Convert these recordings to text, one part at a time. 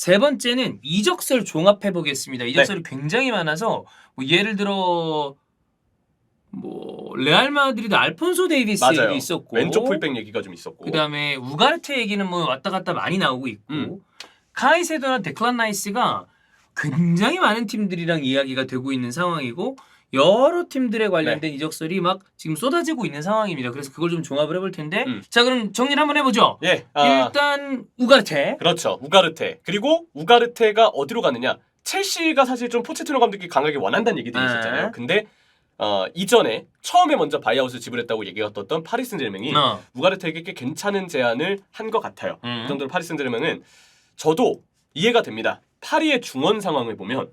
세 번째는 이적설 종합해 보겠습니다. 이적설이 굉장히 많아서 뭐 예를 들어 뭐 레알 마드리드 알폰소 데이비스 맞아요. 얘기도 있었고 왼쪽 풀백 얘기가 좀 있었고. 그다음에 우가르테 얘기는 뭐 왔다 갔다 많이 나오고 있고 카이세도나 데클란 라이스가 굉장히 많은 팀들이랑 이야기가 되고 있는 상황이고 여러 팀들에 관련된 이적설이 막 지금 쏟아지고 있는 상황입니다. 그래서 그걸 좀 종합을 해볼 텐데 자 그럼 정리를 한번 해보죠. 예. 일단 우가르테. 그렇죠. 우가르테. 그리고 우가르테가 어디로 가느냐? 첼시가 사실 좀 포체티노 감독이 강하게 원한다는 얘기들이 있었잖아요. 근데 이전에 처음에 먼저 바이아웃을 지불했다고 얘기가 떴던 파리 생제르맹이 우가르테에게 꽤 괜찮은 제안을 한 것 같아요. 그 정도로 파리 생제르맹은 저도 이해가 됩니다. 파리의 중원 상황을 보면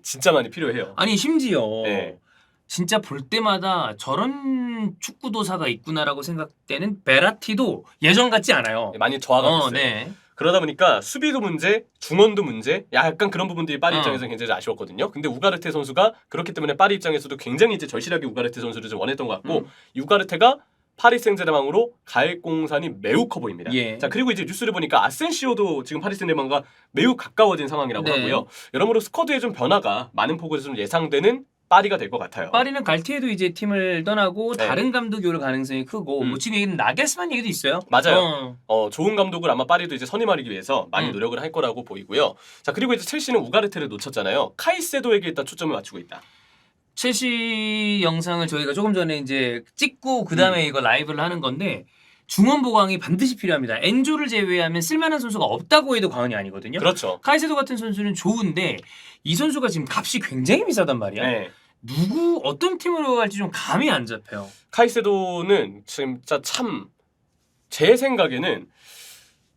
진짜 많이 필요해요. 아니 심지어 네. 진짜 볼 때마다 저런 축구 도사가 있구나라고 생각되는 베라티도 예전 같지 않아요. 많이 저하가 됐어요. 네. 그러다 보니까 수비도 문제, 중원도 문제, 약간 그런 부분들이 파리 입장에서는 굉장히 아쉬웠거든요. 근데 우가르테 선수가 그렇기 때문에 파리 입장에서도 굉장히 이제 절실하게 우가르테 선수를 좀 원했던 것 같고 우가르테가 파리 생제르맹으로 갈 공산이 매우 커 보입니다. 자 그리고 이제 뉴스를 보니까 아센시오도 지금 파리 생제르맹과 매우 가까워진 상황이라고 하고요. 여러모로 스쿼드에 좀 변화가 많은 폭으로 좀 예상되는 파리가 될 것 같아요. 파리는 갈티에도 이제 팀을 떠나고 다른 감독이 올 가능성이 크고 뭐 지금 얘기는 나겔스만 얘기도 있어요. 맞아요. 좋은 감독을 아마 파리도 이제 선임하기 위해서 많이 노력을 할 거라고 보이고요. 자 그리고 이제 첼시는 우가르테를 놓쳤잖아요. 카이세도에게 일단 초점을 맞추고 있다. 첼시 영상을 저희가 조금 전에 이제 찍고 그 다음에 이거 라이브를 하는 건데 중원 보강이 반드시 필요합니다. 엔조를 제외하면 쓸만한 선수가 없다고 해도 과언이 아니거든요. 그렇죠. 카이세도 같은 선수는 좋은데 이 선수가 지금 값이 굉장히 비싸단 말이야. 네. 누구 어떤 팀으로 갈지 좀 감이 안 잡혀요. 카이세도는 진짜 참 제 생각에는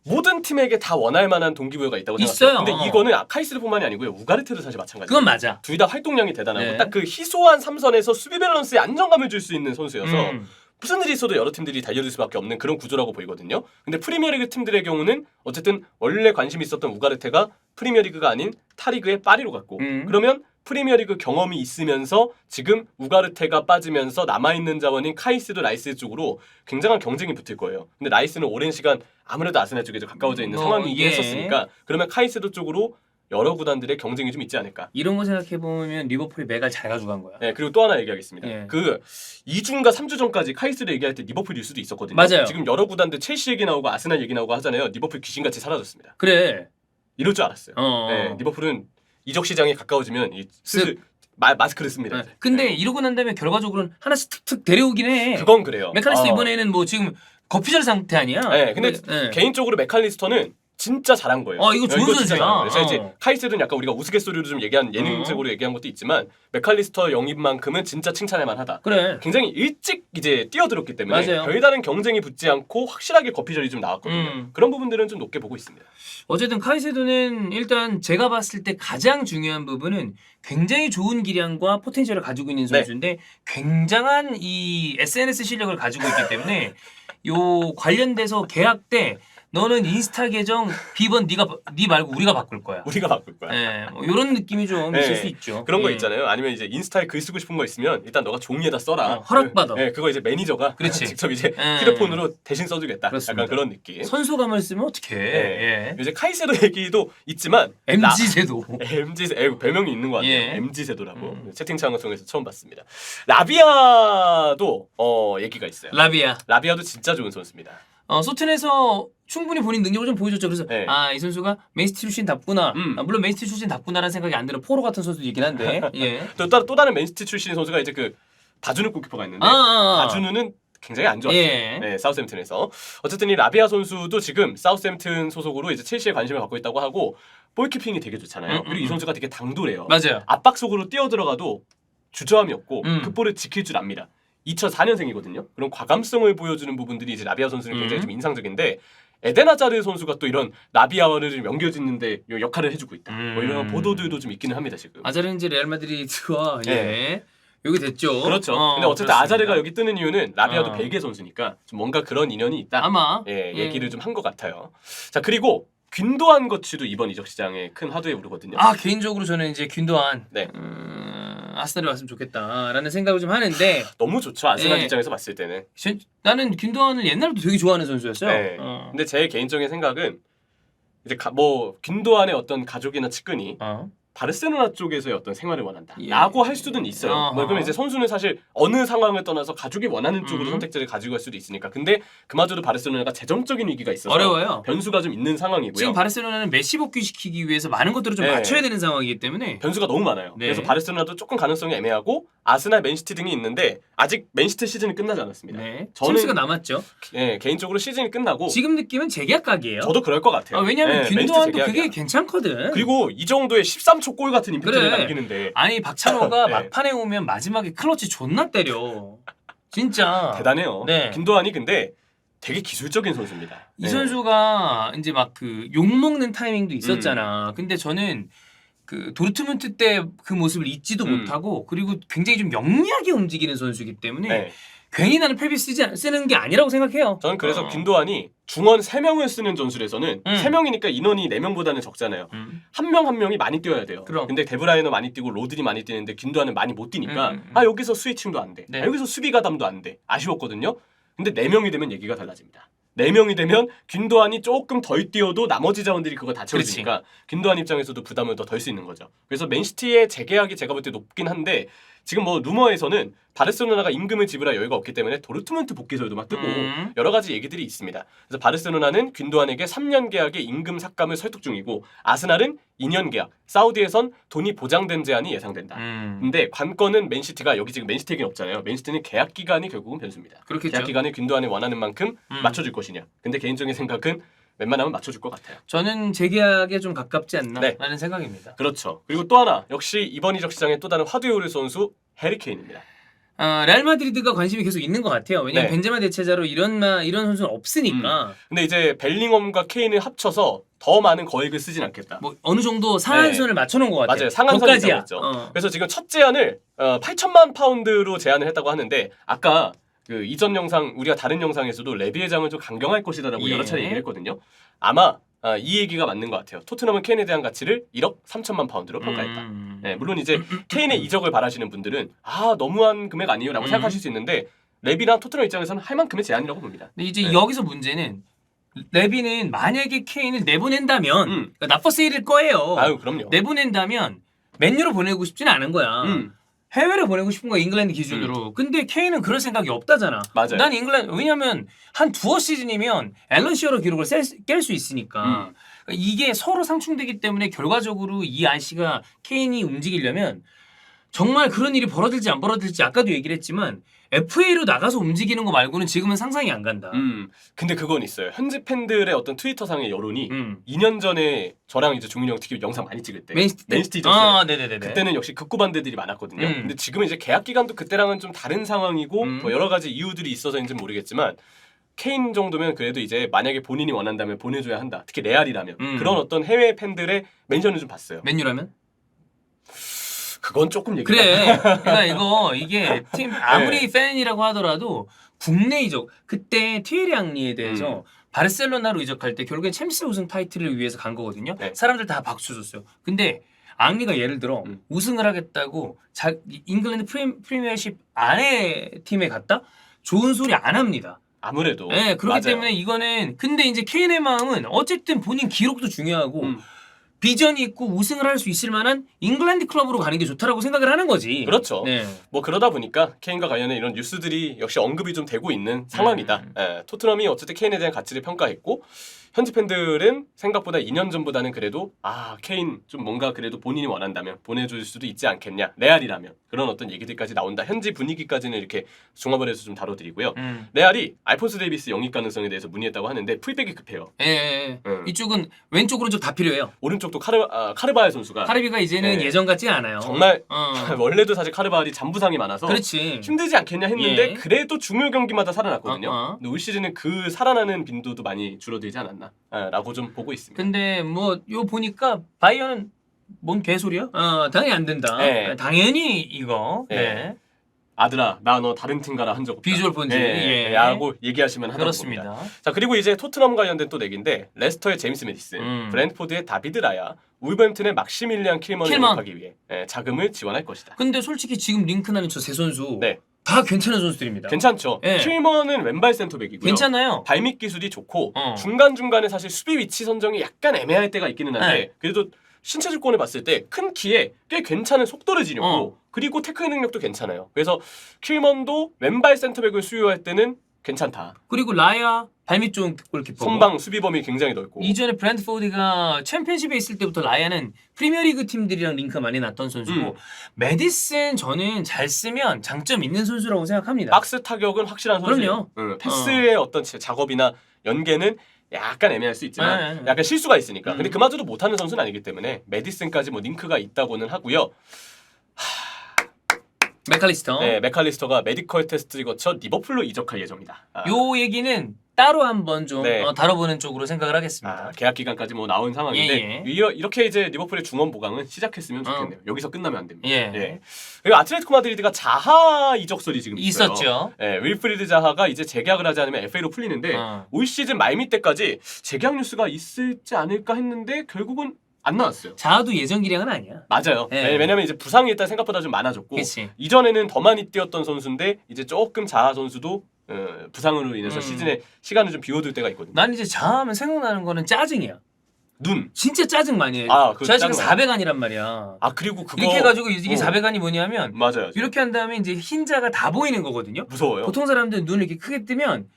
모든 팀에게 다 원할 만한 동기부여가 있다고 생각해요. 근데 이거는 카이세도뿐만이 아니고요. 우가르테도 사실 마찬가지예요. 그건 맞아. 둘 다 활동량이 대단하고 딱 그 희소한 삼선에서 수비 밸런스에 안정감을 줄 수 있는 선수여서 무슨 일이 있어도 여러 팀들이 달려들 수밖에 없는 그런 구조라고 보이거든요. 근데 프리미어리그 팀들의 경우는 어쨌든 원래 관심이 있었던 우가르테가 프리미어리그가 아닌 타리그의 파리로 갔고 그러면 프리미어리그 경험이 있으면서 지금 우가르테가 빠지면서 남아있는 자원인 카이세도 라이스 쪽으로 굉장한 경쟁이 붙을 거예요. 근데 라이스는 오랜 시간 아무래도 아스날 쪽에 좀 가까워져 있는 상황이긴 했었으니까 그러면 카이세도 쪽으로 여러 구단들의 경쟁이 좀 있지 않을까. 이런 거 생각해보면 리버풀이 맥을 잘 가져간 거야. 네, 그리고 또 하나 얘기하겠습니다. 그 2주인가 3주 전까지 카이세도 얘기할 때 리버풀 뉴스도 있었거든요. 맞아요. 지금 여러 구단들 첼시 얘기 나오고 아스날 얘기 나오고 하잖아요. 리버풀 귀신같이 사라졌습니다. 그래. 이럴 줄 알았어요. 네, 리버풀은 이적 시장에 가까워지면 슬슬 마스크를 씁니다. 근데 이러고 난 다음에 결과적으로는 하나씩 툭툭 데려오긴 해. 그건 그래요. 맥칼리스터 이번에는 뭐 지금 거피절 상태 아니야? 네, 근데 개인적으로 맥칼리스터는 진짜 잘한 거예요. 이거 좋은 선수야. 그래서 이제 카이세도는 약간 우리가 우스갯소리로 좀 얘기한 예능적으로 얘기한 것도 있지만 맥칼리스터 영입만큼은 진짜 칭찬할 만하다. 그래. 굉장히 일찍 이제 뛰어들었기 때문에 맞아요. 별다른 경쟁이 붙지 않고 확실하게 거피절이 좀 나왔거든요. 그런 부분들은 좀 높게 보고 있습니다. 어쨌든 카이세도는 일단 제가 봤을 때 가장 중요한 부분은 굉장히 좋은 기량과 포텐셜을 가지고 있는 선수인데 굉장한 이 SNS 실력을 가지고 있기 때문에 요 관련돼서 계약 때 너는 인스타 계정 비번 네 말고 우리가 바꿀 거야. 우리가 바꿀 거야. 네, 뭐 이런 느낌이 좀 있을 수 있죠. 그런 거 있잖아요. 아니면 이제 인스타에 글 쓰고 싶은 거 있으면 일단 너가 종이에다 써라. 허락받아. 그거 이제 매니저가 그렇지. 직접 이제 휴대폰으로 대신 써주겠다. 그렇습니다. 약간 그런 느낌. 선소감을 쓰면 어떡해. 이제 카이세도 얘기도 있지만 MZ세도. 별명이 있는 것 같아요. MZ세도라고 채팅창을 통해서 처음 봤습니다. 라비아도 얘기가 있어요. 라비아도 진짜 좋은 선수입니다. 소튼에서 충분히 본인 능력을 좀 보여줬죠. 그래서 이 선수가 맨시티 출신답구나. 물론 맨시티 출신답구나라는 생각이 안 드는 포로 같은 선수도 있긴 한데. 또 다른 맨시티 출신 선수가 이제 그 바주누 골키퍼가 있는데 바주누는 굉장히 안 좋았어요. 사우스햄튼에서. 어쨌든 이 라비아 선수도 지금 사우스햄튼 소속으로 이제 첼시에 관심을 갖고 있다고 하고 볼키핑이 되게 좋잖아요. 그리고 이 선수가 되게 당돌해요. 맞아요. 압박 속으로 뛰어들어가도 주저함이 없고 그 볼을 지킬 줄 압니다. 2004년생이거든요. 그런 과감성을 보여주는 부분들이 이제 라비아 선수는 굉장히 좀 인상적인데 에덴 하자르 선수가 또 이런 라비아를 좀 연결짓는데 역할을 해주고 있다. 뭐 이런 보도들도 좀 있기는 합니다 지금. 아자르는 이제 레알 마드리드와 여기 됐죠. 그렇죠. 근데 어쨌든 그렇습니다. 아자르가 여기 뜨는 이유는 라비아도 벨기에 선수니까 좀 뭔가 그런 인연이 있다. 아마 얘기를 좀 한 것 같아요. 자 그리고 균도안 거치도 이번 이적 시장에 큰 화두에 오르거든요. 개인적으로 저는 이제 균도안 아스날에 왔으면 좋겠다라는 생각을 좀 하는데 너무 좋죠. 아스날 입장에서 봤을 때는. 나는 균도안을 옛날부터 되게 좋아하는 선수였어요. 근데 제 개인적인 생각은 이제 뭐 균도안의 어떤 가족이나 측근이 어. 바르셀로나 쪽에서의 어떤 생활을 원한다 예. 라고 할 수는 있어요. 어허. 뭐 그러면 이제 선수는 사실 어느 상황을 떠나서 가족이 원하는 쪽으로 선택지를 가지고 갈 수도 있으니까. 근데 그마저도 바르셀로나가 재정적인 위기가 있어서 어려워요. 변수가 좀 있는 상황이고요. 지금 바르셀로나는 메시 복귀시키기 위해서 많은 것들을 좀 네. 맞춰야 되는 상황이기 때문에 변수가 너무 많아요. 네. 그래서 바르셀로나도 조금 가능성이 애매하고 아스날, 맨시티 등이 있는데 아직 맨시티 시즌이 끝나지 않았습니다. 네. 저는 챔스가 남았죠. 예, 개인적으로 시즌이 끝나고 지금 느낌은 재계약 각이에요. 저도 그럴 것 같아요. 왜냐하면 예, 균도안도 맨시티 그게 재계약이야. 괜찮거든. 그리고 이 정도의 13초 골 같은 임팩트를 그래. 남기는데 아니 박찬호가 네. 막판에 오면 마지막에 클러치 존나 때려. 진짜 대단해요. 네. 균도안이 근데 되게 기술적인 선수입니다. 이 네. 선수가 이제 막 그 욕먹는 타이밍도 있었잖아. 근데 저는 그 도르트문트 때 그 모습을 잊지도 못하고 그리고 굉장히 좀 영리하게 움직이는 선수이기 때문에 네. 괜히 나는 패비 쓰는 게 아니라고 생각해요. 저는 그래서 균도안이 중원 3명을 쓰는 전술에서는 3명이니까 인원이 4명보다는 적잖아요. 한 명 한 명이 많이 뛰어야 돼요. 그럼. 근데 데브라이너 많이 뛰고 로드리 많이 뛰는데 균도안은 많이 못 뛰니까 여기서 스위칭도 안 돼. 네. 여기서 수비 가담도 안 돼. 아쉬웠거든요. 근데 4명이 되면 얘기가 달라집니다. 4명이 되면 균도안이 조금 덜 뛰어도 나머지 자원들이 그거 다 채워주니까 균도안 입장에서도 부담을 더 덜 수 있는 거죠. 그래서 맨시티의 재계약이 제가 볼 때 높긴 한데 지금 뭐 루머에서는 바르셀로나가 임금을 지불할 여유가 없기 때문에 도르트문트 복귀설도 막 뜨고 여러 가지 얘기들이 있습니다. 그래서 바르셀로나는 균도안에게 3년 계약의 임금 삭감을 설득 중이고 아스날은 2년 계약, 사우디에선 돈이 보장된 제한이 예상된다. 근데 관건은 맨시티가 여기 지금 맨시티 얘기는 없잖아요. 맨시티는 계약 기간이 결국은 변수입니다. 그렇겠죠. 계약 기간을 균도안에 원하는 만큼 맞춰줄 것이냐. 근데 개인적인 생각은 웬만하면 맞춰줄 것 같아요. 저는 재계약에 좀 가깝지 않나 네. 라는 생각입니다. 그렇죠. 그리고 또 하나 역시 이번 이적 시장의 또 다른 화두에 오를 선수 해리 케인입니다. 레알 마드리드가 관심이 계속 있는 것 같아요. 왜냐면 네. 벤제마 대체자로 이런 선수는 없으니까 근데 이제 벨링엄과 케인을 합쳐서 더 많은 거액을 쓰진 않겠다. 뭐 어느 정도 상한선을 맞춰놓은 것 같아요. 맞아요. 상한선이 거기까지야. 있죠. 그래서 지금 첫 제안을 8천만 파운드로 제안을 했다고 하는데 아까 그 이전 영상 우리가 다른 영상에서도 레비 회장을 좀 강경할 것이다라고 예. 여러 차례 얘기를 했거든요. 아마 이 얘기가 맞는 것 같아요. 토트넘은 케인에 대한 가치를 1억 3천만 파운드로 평가했다. 네, 물론 이제 케인의 이적을 바라시는 분들은 너무한 금액 아니에요라고 생각하실 수 있는데 레비랑 토트넘 입장에서는 할 만큼의 제안이라고 봅니다. 근데 이제 여기서 문제는 레비는 만약에 케인을 내보낸다면 그러니까 나퍼세일일 거예요. 아유 그럼요. 내보낸다면 맨유로 보내고 싶지는 않은 거야. 해외로 보내고 싶은 거야 잉글랜드 기준으로. 근데 케인은 그럴 생각이 없다잖아. 맞아요. 난 잉글랜드 왜냐면 한 두어 시즌이면 앨런 시어러 기록을 깰 수 있으니까. 이게 서로 상충되기 때문에 결과적으로 이 아씨가 케인이 움직이려면 정말 그런 일이 벌어질지 안 벌어질지 아까도 얘기를 했지만 FA로 나가서 움직이는 거 말고는 지금은 상상이 안 간다. 근데 그건 있어요. 현지 팬들의 어떤 트위터상의 여론이 2년 전에 저랑 이제 종민이 형 특히 영상 많이 찍을 때 맨시티 있었어요. 네네네. 그때는 역시 극구 반대들이 많았거든요. 근데 지금은 이제 계약 기간도 그때랑은 좀 다른 상황이고 뭐 여러 가지 이유들이 있어서인지는 모르겠지만 케인 정도면 그래도 이제 만약에 본인이 원한다면 보내줘야 한다. 특히 레알이라면 그런 어떤 해외 팬들의 멘션을 좀 봤어요. 맨유라면? 그건 조금 얘기. 그래. 그러니까 이게 팀 아무리 팬이라고 하더라도 국내 이적 그때 티에리 앙리에 대해서 바르셀로나로 이적할 때 결국엔 챔스 우승 타이틀을 위해서 간 거거든요. 네. 사람들 다 박수 줬어요. 근데 앙리가 예를 들어 우승을 하겠다고 잉글랜드 프리미어십 안에 팀에 갔다? 좋은 소리 안 합니다. 아무래도. 네, 그렇기 맞아요. 때문에 이거는 근데 이제 케인의 마음은 어쨌든 본인 기록도 중요하고 비전이 있고 우승을 할 수 있을 만한 잉글랜드 클럽으로 가는 게 좋다라고 생각을 하는 거지. 그렇죠. 네. 뭐 그러다 보니까 케인과 관련된 이런 뉴스들이 역시 언급이 좀 되고 있는 상황이다. 토트넘이 어쨌든 케인에 대한 가치를 평가했고 현지 팬들은 생각보다 2년 전보다는 그래도 케인 좀 뭔가 그래도 본인이 원한다면 보내줄 수도 있지 않겠냐. 레알이라면 그런 어떤 얘기들까지 나온다. 현지 분위기까지는 이렇게 종합을 해서 좀 다뤄드리고요. 레알이 알폰소 데이비스 영입 가능성에 대해서 문의했다고 하는데 풀백이 급해요. 예. 이쪽은 왼쪽 오른쪽 다 필요해요. 오른쪽도 카르바알 선수가 카르비가 이제는 예전 같지 않아요. 정말 원래도 사실 카르바알이 잔부상이 많아서 그렇지. 힘들지 않겠냐 했는데 예. 그래도 중요 경기마다 살아났거든요. 근데 올 시즌은 그 살아나는 빈도도 많이 줄어들지 않았나 라고 좀 보고 있습니다. 근데 뭐 요 보니까 바이어는 뭔 개소리야? 당연히 안 된다. 네. 당연히 이거. 네. 아들아 나 너 다른 팀 가라 한 적 없다. 비주얼 본지. 예. 라고 얘기하시면 하다고 그렇습니다. 봅니다. 자 그리고 이제 토트넘 관련된 또 얘기인데 레스터의 제임스 메디슨, 브랜트포드의 다비드 라야, 울버햄튼의 막시밀리안 킬먼을 영입하기 위해 자금을 지원할 것이다. 근데 솔직히 지금 링크나는 저 세 선수 네. 다 괜찮은 선수들입니다. 괜찮죠. 예. 킬먼은 왼발 센터백이고요. 괜찮아요. 발밑 기술이 좋고 어. 중간중간에 사실 수비 위치 선정이 약간 애매할 때가 있기는 한데 네. 그래도 신체 조건을 봤을 때 큰 키에 꽤 괜찮은 속도를 지녔고 어. 그리고 태클 능력도 괜찮아요. 그래서 킬먼도 왼발 센터백을 수요할 때는 괜찮다. 그리고 라야 발밑 좋은 골키퍼. 선방 수비 범위 굉장히 넓고 이전에 브랜드포드가 챔피언십에 있을 때부터 라야는 프리미어리그 팀들이랑 링크 많이 났던 선수고 메디슨 저는 잘 쓰면 장점 있는 선수라고 생각합니다. 박스 타격은 확실한 선수예요. 그럼요. 패스의 어떤 작업이나 연계는 약간 애매할 수 있지만 네. 약간 실수가 있으니까. 근데 그마저도 못하는 선수는 아니기 때문에 메디슨까지 뭐 링크가 있다고는 하고요. 맥칼리스터. 네, 맥칼리스터가 메디컬 테스트를 거쳐 리버풀로 이적할 예정이다. 요 얘기는 따로 한번 좀 네. 다뤄보는 쪽으로 생각을 하겠습니다. 계약 기간까지 뭐 나온 상황인데 이렇게 이제 리버풀의 중원 보강은 시작했으면 좋겠네요. 여기서 끝나면 안 됩니다. 예. 그리고 아틀레티코 마드리드가 자하 이적설이 지금 있어요. 있었죠. 예, 윌프리드 자하가 이제 재계약을 하지 않으면 FA로 풀리는데 올 시즌 말미 때까지 재계약 뉴스가 있을지 않을까 했는데 결국은 안 나왔어요. 자아도 예전 기량은 아니야. 맞아요. 예. 왜냐면 이제 부상이 일단 생각보다 좀 많아졌고 그치. 이전에는 더 많이 뛰었던 선수인데 이제 조금 자하 선수도 부상으로 인해서 시즌에 시간을 좀 비워둘 때가 있거든요. 난 이제 자아하면 생각나는 거는 짜증이야. 눈. 진짜 짜증 많이 해. 그거 제가 지금 짜증나요. 400안이란 말이야. 그리고 그거 이렇게 해가지고 이게 400안이 뭐냐면 맞아요. 이렇게 한 다음에 이제 흰자가 다 보이는 거거든요. 무서워요. 보통 사람들은 눈을 이렇게 크게 뜨면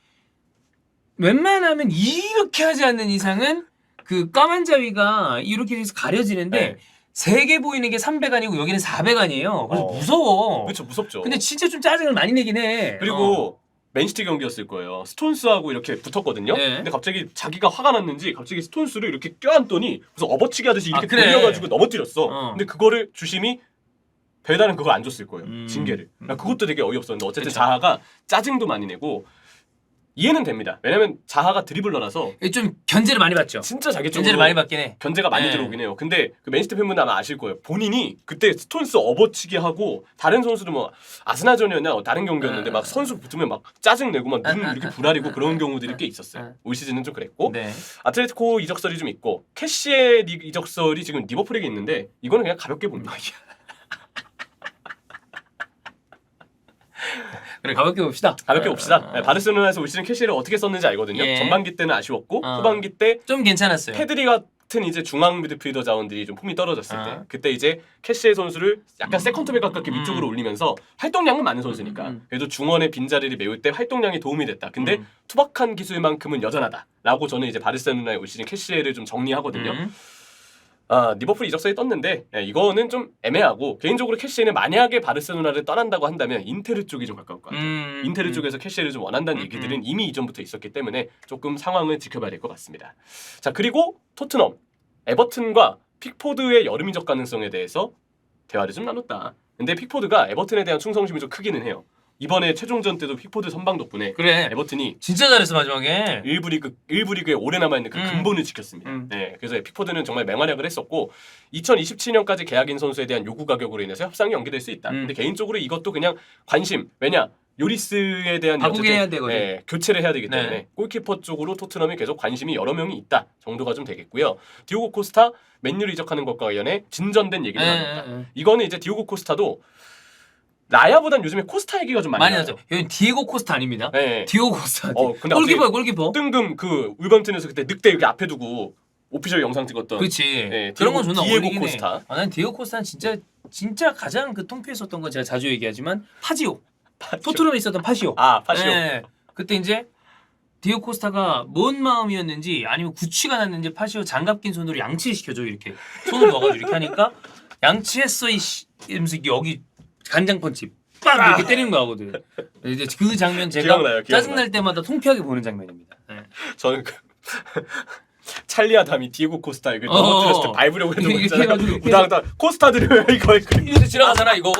웬만하면 이렇게 하지 않는 이상은 그 까만 자위가 이렇게 해서 가려지는데 네. 3개 보이는 게 300안이고 여기는 400안이에요. 그래서 무서워. 그렇죠, 무섭죠. 근데 진짜 좀 짜증을 많이 내긴 해. 그리고 맨시티 경기였을 거예요. 스톤스하고 이렇게 붙었거든요. 네. 근데 갑자기 자기가 화가 났는지 갑자기 스톤스를 이렇게 껴안더니 무슨 업어치기 하듯이 이렇게 그래. 돌려가지고 넘어뜨렸어. 어. 근데 그거를 주심이 배달은 그걸 안 줬을 거예요. 징계를. 음. 그것도 되게 어이없었는데 어쨌든 그쵸. 자하가 짜증도 많이 내고 이해는 됩니다. 왜냐면 자하가 드리블러라서 좀 견제를 많이 받죠. 진짜 자기적으로 견제를 많이 받긴 해. 견제가 많이 네. 들어오긴 해요. 근데 그 맨시티 팬분들 아마 아실 거예요. 본인이 그때 스톤스 업어치기 하고 다른 선수들 뭐 아스날전이었냐 다른 경기였는데 막 선수 붙으면 막 짜증 내고 막 눈 이렇게 부라리고 그런 경우들이 꽤 있었어요. 올 시즌은 좀 그랬고 네. 아틀레티코 이적설이 좀 있고 캐시의 이적설이 지금 리버풀에게 있는데 이거는 그냥 가볍게 봅니다. 그래 가볍게 봅시다. 가볍게 봅시다. 바르셀로나에서 올 시즌 캐시를 어떻게 썼는지 알거든요. 예. 전반기 때는 아쉬웠고 후반기 때 좀 괜찮았어요. 페드리 같은 이제 중앙 미드필더 자원들이 좀 폼이 떨어졌을 때 그때 이제 캐시의 선수를 약간 세컨터백 가깝게 위쪽으로 올리면서 활동량은 많은 선수니까 그래도 중원의 빈자리를 메울 때 활동량이 도움이 됐다. 근데 투박한 기술만큼은 여전하다라고 저는 이제 바르셀로나의 올 시즌 캐시를 좀 정리하거든요. 리버풀 이적설이 떴는데 이거는 좀 애매하고 개인적으로 캐시는 만약에 바르셀로나를 떠난다고 한다면 인테르 쪽이 좀 가까울 것 같아요. 인테르 쪽에서 캐시를 좀 원한다는 얘기들은 이미 이전부터 있었기 때문에 조금 상황을 지켜봐야 될 것 같습니다. 자 그리고 토트넘, 에버튼과 픽포드의 여름 이적 가능성에 대해서 대화를 좀 나눴다. 근데 픽포드가 에버튼에 대한 충성심이 좀 크기는 해요. 이번에 최종전 때도 픽포드 선방 덕분에 그래. 에버튼이 진짜 잘했어 마지막에. 일부 리그에 오래 남아있는 그 근본을 지켰습니다. 네, 그래서 픽포드는 정말 맹활약을 했었고 2027년까지 계약인 선수에 대한 요구 가격으로 인해서 협상이 연기될 수 있다. 근데 개인적으로 이것도 그냥 관심. 왜냐? 요리스에 대한 바꾸게 해야 되거든. 교체를 해야 되기 때문에 네. 골키퍼 쪽으로 토트넘이 계속 관심이 여러 명이 있다 정도가 좀 되겠고요. 디오고 코스타 맨유를 이적하는 것과 관련해 진전된 얘기를 나눴다. 이거는 이제 디오고 코스타도 라야보단 요즘에 코스타 얘기가 좀 많이 나죠. 여기 디에고 코스타 아닙니다. 네. 디오고 코스타. 근데 골키퍼야 골키퍼. 뜬금 그 울버햄튼에서 그때 늑대 이렇게 앞에 두고 오피셜 영상 찍었던. 그렇지. 네, 그런 건 존나 디에고 어울리긴 코스타. 해. 난 디에고 코스타는 진짜 가장 그 통쾌했었던 건 제가 자주 얘기하지만 파지오. 토트넘에 있었던 파시오. 파시오. 네. 그때 이제 디에고 코스타가 뭔 마음이었는지 아니면 구취가 났는지 파시오 장갑 낀 손으로 양치를 시켜줘 이렇게 손을 넣어가지고 이렇게 하니까 양치했어 이씨 이러면서 여기 간장 펀치 빡 이렇게 때리는 거 하거든. 이제 그 장면 제가 기억나요. 짜증날 때마다 통쾌하게 보는 장면입니다. 네. 저는 찰리 아담이 디에고 코스타 이거 넘어뜨렸을 때 밟으려고 했던 거 있잖아요. 우당당 코스타들을 이거 이래서 지나가잖아 이거.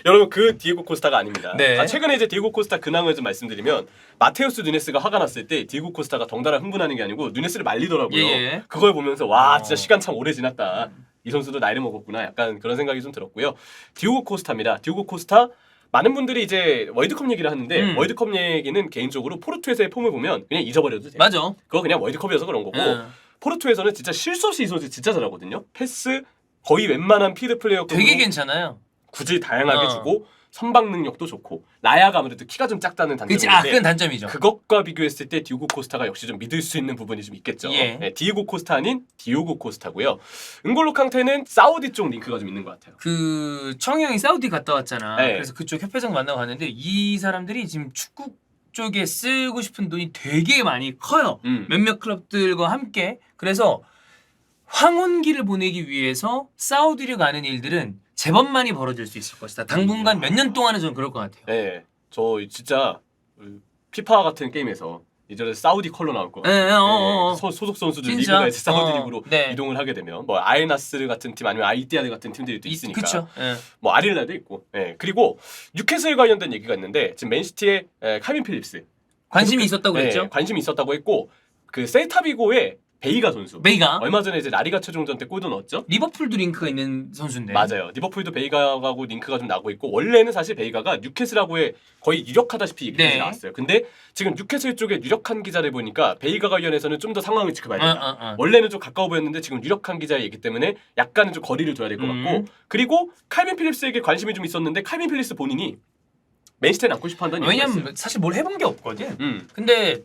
여러분 그 디에고 코스타가 아닙니다. 네. 최근에 이제 디에고 코스타 근황을 좀 말씀드리면 마테우스 누네스가 화가 났을 때 디에고 코스타가 덩달아 흥분하는 게 아니고 누네스를 말리더라고요. 예. 그걸 보면서 와 진짜 시간 참 오래 지났다. 이 선수도 나이를 먹었구나. 약간 그런 생각이 좀 들었고요. 디오고 코스타입니다. 디오고 코스타 많은 분들이 이제 월드컵 얘기를 하는데 월드컵 얘기는 개인적으로 포르투에서의 폼을 보면 그냥 잊어버려도 돼요. 맞아. 그거 그냥 월드컵이어서 그런 거고 포르투에서는 진짜 실수 없이 이 선수 진짜 잘하거든요. 패스 거의 웬만한 피드 플레이어 되게 괜찮아요. 굳이 다양하게 주고 선방 능력도 좋고 라야가 아무래도 키가 좀 작다는 그치, 단점인데 그건 단점이죠. 그것과 비교했을 때 디오고 코스타가 역시 좀 믿을 수 있는 부분이 좀 있겠죠. 예. 네, 디에고 코스타 아닌 디오고 코스타고요. 은골로 캉테는 사우디 쪽 링크가 좀 있는 것 같아요. 그 청이 형이 사우디 갔다 왔잖아. 네. 그래서 그쪽 협회장 만나고 갔는데 이 사람들이 지금 축구 쪽에 쓰고 싶은 돈이 되게 많이 커요. 몇몇 클럽들과 함께. 그래서 황혼기를 보내기 위해서 사우디를 가는 일들은 제법 많이 벌어질 수 있을 것이다. 당분간 몇 년 동안은 좀 그럴 것 같아요. 네, 저 진짜 피파 같은 게임에서 이제 사우디 컬러 나올 거 네, 같아요. 소속 선수들 진짜? 리그가 이제 사우디 리그로 네. 이동을 하게 되면 뭐 아에나스르 같은 팀 아니면 아이티아드 같은 팀들이 또 있으니까 그렇죠. 예. 뭐 아릴날도 있고. 그리고 뉴캐슬 관련된 얘기가 있는데 지금 맨시티의 칼빈 필립스 관심이 있었다고 그랬죠. 관심이 있었다고 했고 그 셀타비고의 베이가 선수 베이가 얼마 전에 이제 라리가 최종전 때 골도 넣었죠. 리버풀도 링크가 있는 선수인데. 맞아요. 리버풀도 베이가하고 링크가 좀 나고 있고 원래는 사실 베이가가 뉴캐슬하고의 거의 유력하다시피 얘기까지 네. 나왔어요. 근데 지금 뉴캐슬 쪽에 유력한 기자를 보니까 베이가 관련해서는 좀 더 상황을 지켜봐야 된다. 원래는 좀 가까워 보였는데 지금 유력한 기자의 얘기 때문에 약간은 좀 거리를 둬야 될 것 같고 그리고 칼빈 필립스에게 관심이 좀 있었는데 칼빈 필립스 본인이 맨시티에 남고 싶어 한다는 얘기가 왜냐면 있어요. 사실 뭘 해본 게 없거든. 근데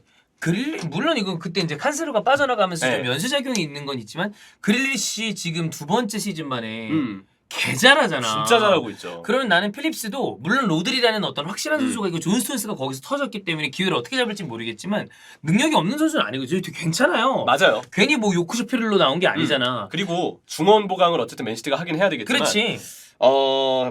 물론 이건 그때 이제 칸세로가 빠져나가면서 네. 좀 연쇄작용이 있는 건 있지만 그릴리시 지금 두 번째 시즌 만에 개 잘하잖아. 진짜 잘하고 있죠. 그러면 나는 필립스도 물론 로드리라는 어떤 확실한 선수가 있고 존 스톤스가 거기서 터졌기 때문에 기회를 어떻게 잡을지 모르겠지만 능력이 없는 선수는 아니고 되게 괜찮아요. 맞아요. 괜히 뭐 요크쇼 피를로 나온 게 아니잖아. 그리고 중원 보강을 어쨌든 맨시티가 하긴 해야 되겠지만 그렇지.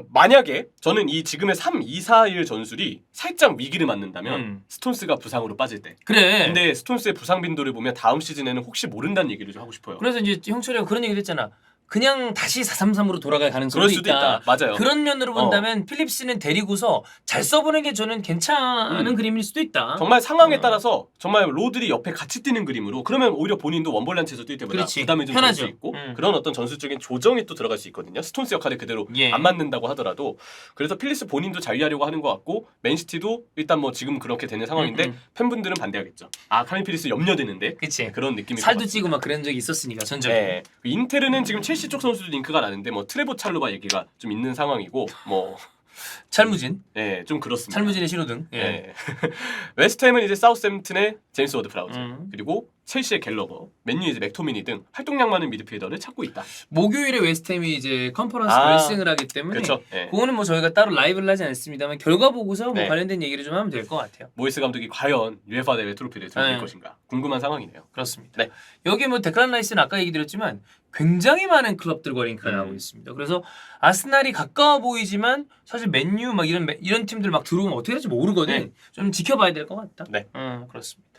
만약에 저는 이 지금의 3-2-4-1 전술이 살짝 위기를 맞는다면 스톤스가 부상으로 빠질 때. 그래. 근데 스톤스의 부상 빈도를 보면 다음 시즌에는 혹시 모른다는 얘기를 좀 하고 싶어요. 그래서 이제 형철이가 그런 얘기를 했잖아. 그냥 다시 4-3-3으로 돌아갈 가능성도 그럴 수도 있다. 맞아요. 그런 면으로 본다면 필립스는 데리고서 잘 써보는 게 저는 괜찮은 그림일 수도 있다. 정말 상황에 따라서 정말 로드리 옆에 같이 뛰는 그림으로 그러면 오히려 본인도 원볼란치에서 뛸 때보다 그렇지. 부담이 좀 덜 편하죠. 수 있고 그런 어떤 전술적인 조정이 또 들어갈 수 있거든요. 스톤스 역할이 그대로 예. 안 맞는다고 하더라도 그래서 필립스 본인도 자유하려고 하는 것 같고 맨시티도 일단 뭐 지금 그렇게 되는 상황인데 팬분들은 반대하겠죠. 아 칼빈 필립스 염려되는데 그치. 그런 느낌이 살도 찌고 막 그런 적이 있었으니까 전적에. 네. 인테르는 지금 첼시 쪽 선수들 링크가 나는데 뭐 트레보 찰로바 얘기가 좀 있는 상황이고 뭐 찰무진. 네, 좀 그렇습니다. 찰무진의 신호등. 예. 네. 웨스트햄은 이제 사우스햄튼의 제임스 워드 프라우즈 그리고 첼시의 갤러거, 맨유 이제 맥토미니 등 활동량 많은 미드필더를 찾고 있다. 목요일에 웨스트햄이 이제 컨퍼런스 결승을 하기 때문에 그렇죠. 네. 그거는 뭐 저희가 따로 라이브를 하지 않습니다만 결과 보고서 뭐 네. 관련된 얘기를 좀 하면 될 것 같아요. 모이스 감독이 과연 UEFA 대회 트로피를 들고 네. 올 것인가 궁금한 상황이네요. 그렇습니다. 네. 여기 뭐 데클란 라이스는 아까 얘기 드렸지만 굉장히 많은 클럽들과 링크가 나오고 있습니다. 그래서 아스날이 가까워 보이지만 사실 맨유 막 이런 팀들 막 들어오면 어떻게 될지 모르거든. 네. 좀 지켜봐야 될 것 같다. 네. 그렇습니다.